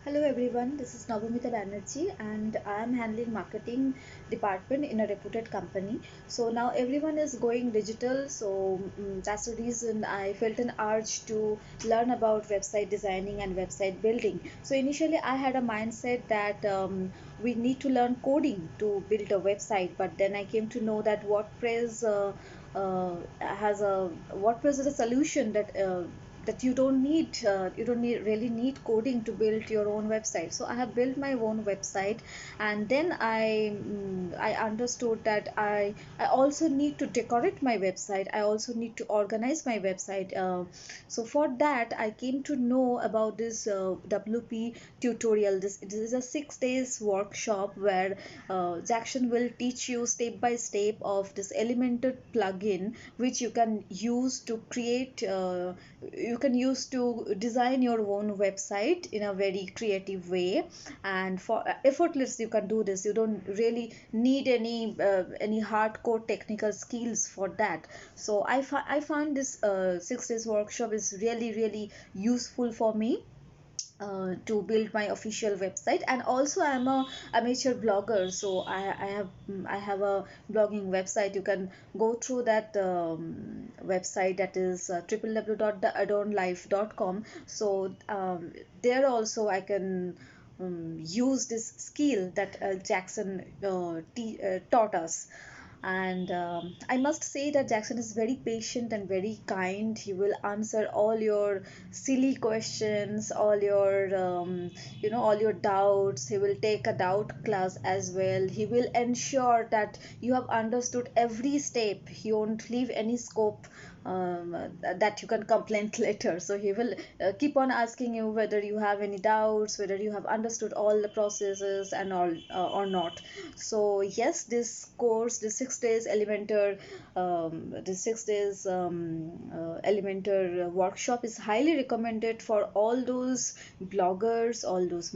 Hello everyone, this is Nabamita and I am handling marketing department in a reputed company. So now everyone is going digital, so that's the reason I felt an urge to learn about website designing and website building. So initially I had a mindset that we need to learn coding to build a website, but then I came to know that WordPress is a solution that you don't need really need coding to build your own website. So I have built my own website, and then I understood that I also need to decorate my website. I also need to organize my website. So for that I came to know about this WP tutorial. This is a 6 days workshop where Jackson will teach you step by step of this Elementor plugin, which you can use to create you can use to design your own website in a very creative way, and for effortless you can do this. You don't really need any hardcore technical skills for that. So I found this 6 days workshop is really useful for me to build my official website. And also I'm a amateur blogger, so I have a blogging website. You can go through that website, that is www.theadornlife.com. So there also I can use this skill that Jackson taught us. And I must say that Jackson is very patient and very kind. He will answer all your silly questions, all your all your doubts. He will take a doubt class as well. He will ensure that you have understood every step. He won't leave any scope that you can complain later. So he will keep on asking you whether you have any doubts, whether you have understood all the processes and all or not. So yes, this course, the 6 days Elementor workshop is highly recommended for all those bloggers, all those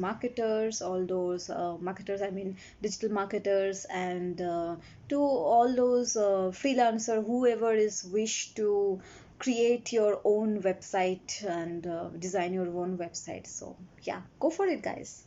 marketers, I mean digital marketers, and to all those freelancer, whoever is wish to create your own website and design your own website. So yeah, go for it, guys.